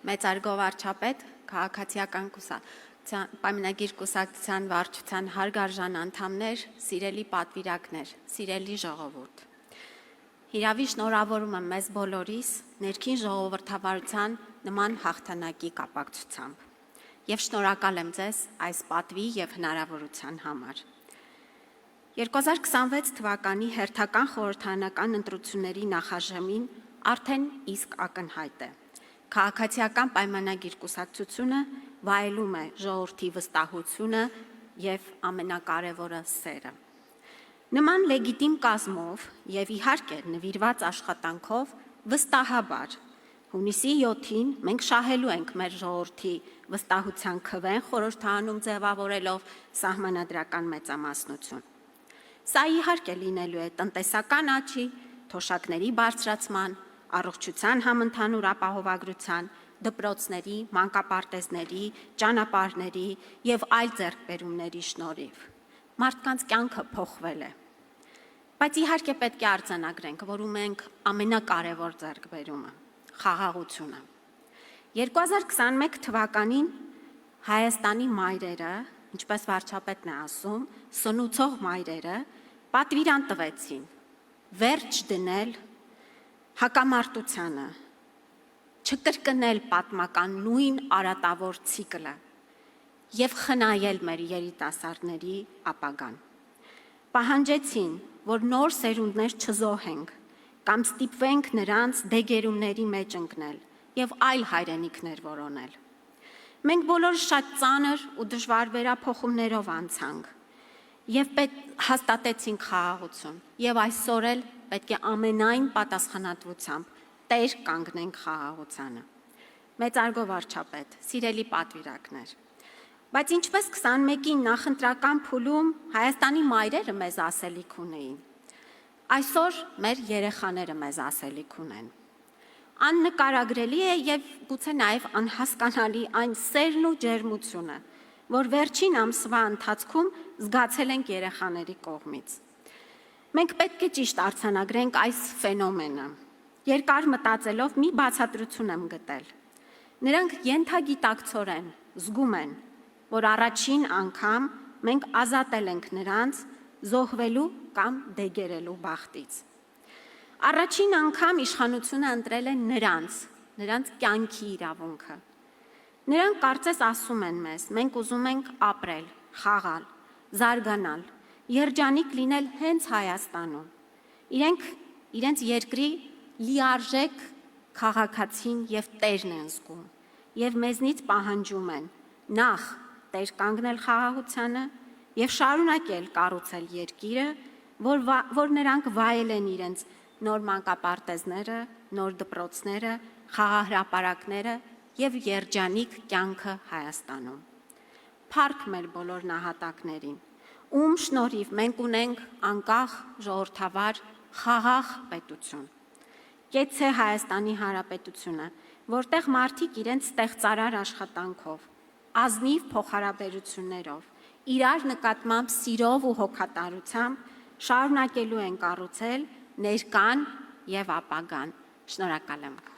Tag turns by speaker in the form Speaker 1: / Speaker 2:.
Speaker 1: Մեծարգո վարչապետ, քաղաքացիական պայմանագիր կուսակցության վարչության հարգարժան անդամներ, սիրելի պատվիրակներ, սիրելի ժողովուրդ։ Հիրավի շնորհավորում եմ մեզ բոլորիս ներքին ժողովրդավարության նման հաղթանակի կապակցությամբ եւ շնորհակալ եմ ձեզ այս պատվի եւ հնարավորության համար։ 2026 թվականի հերթական խորհրդարանական ընտրությունների նախաժամին արդեն իսկ ակնհայտ է։ Քաղաքացիական պայմանագիր կուսակցությունը վայելում է ժողովրդի վստահությունը եւ ամենակարևորը սերը։ Նման լեգիտիմ կազմով եւ իհարկե նվիրված աշխատանքով վստահաբար հունիսի 7-ին մենք շահելու ենք մեր ժողովրդի վստահության քվեն խորհրդարանում ձևավորելով սահմանադրական մեծամասնություն։ Սա իհարկե լինելու է տնտեսական աճի, թոշակների բարձրացման, առողջության համընդհանուր ապահովագրության, դպրոցների, մանկապարտեզների, ճանապարհների եւ այլ ձեռքբերումների շնորհիվ։ Մարդկանց կյանքը փոխվել է։ Բայց իհարկե պետք է արձանագրենք, որ ունենք ամենակարևոր ձեռքբերումը՝ խաղաղությունը։ 2021 թվականին Հայաստանի մայրերը, ինչպես վարչապետն է ասում, սնուցող մայրերը պատվիրան տվեցին վերջ դնել հակամարտությանը, չկրկնել պատմական նույն արատավոր ցիկլը եւ խնայել մեր երիտասարդների ապագան։ Պահանջեցին, որ նոր սերունդներ չզոհենք կամ ստիպվենք նրանց դեգերումների մեջ ընկնել եւ այլ հայրենիքներ որոնել։ Մենք բոլորը շատ ծանր ու դժվար վերափոխումներով անցանք եւ հաստատեցինք խաղաղություն եւ այսօր էլ պետք է ամենայն պատասխանատվությամբ տեր կանգնենք խաղաղությանը։ Մեծարգո վարչապետ, սիրելի պատվիրակներ, բայց ինչպես 21-ին նախընտրական փուլում Հայաստանի մայրերը մեզ ասելիք ունեին, այսօր մեր երեխաները մեզ ասելիք ունեն։ Աննկարագրելի է եւ գուցե նաեւ անհասկանալի այն սերն ու ջերմությունը, որ վերջին ամսվա ընթացքում զգացել ենք երեխաների կողմից։ Մենք պետք է ճիշտ արձանագրենք այս ֆենոմենը։ Երկար մտածելով մի բացատրություն եմ գտել։ Նրանք ենթագիտակցորեն զգում են, որ առաջին անգամ մենք ազատել ենք նրանց զոհվելու կամ դեգերելու բախտից։ Առաջին անգամ իշխանությունը ընտրել է նրանց կյանքի իրավունքը։ Նրանք կարծես ասում են մեզ, մենք ուզում ենք ապրել, խաղալ, զարգանալ, երջանիկ լինել հենց Հայաստանում։ Իրենց երկրի լիարժեք քաղաքացին եւ տերն են զգում եւ մեզնից պահանջում են նախ տեր կանգնել խաղաղությանը եւ շարունակել կառուցել երկիրը, որ նրանք վայելեն իրենց նոր մանկապարտեզները, նոր դպրոցները, խաղահրապարակները եւ երջանիկ կյանքը Հայաստանում։ Փառք մեր բոլոր նահատակներին, ում շնորհիվ մենք ունենք անկախ, ժողովրդավար, խաղաղ պետություն։ Կեցցե Հայաստանի Հանրապետությունը, որտեղ մարդիկ իրենց ստեղծարար աշխատանքով, ազնիվ փոխհարաբերություններով, իրար նկատմամբ սիրով ու հոգատարությամբ շարունակելու են կառուցել ներկան եւ ապագան։ Շնորհակալ եմ։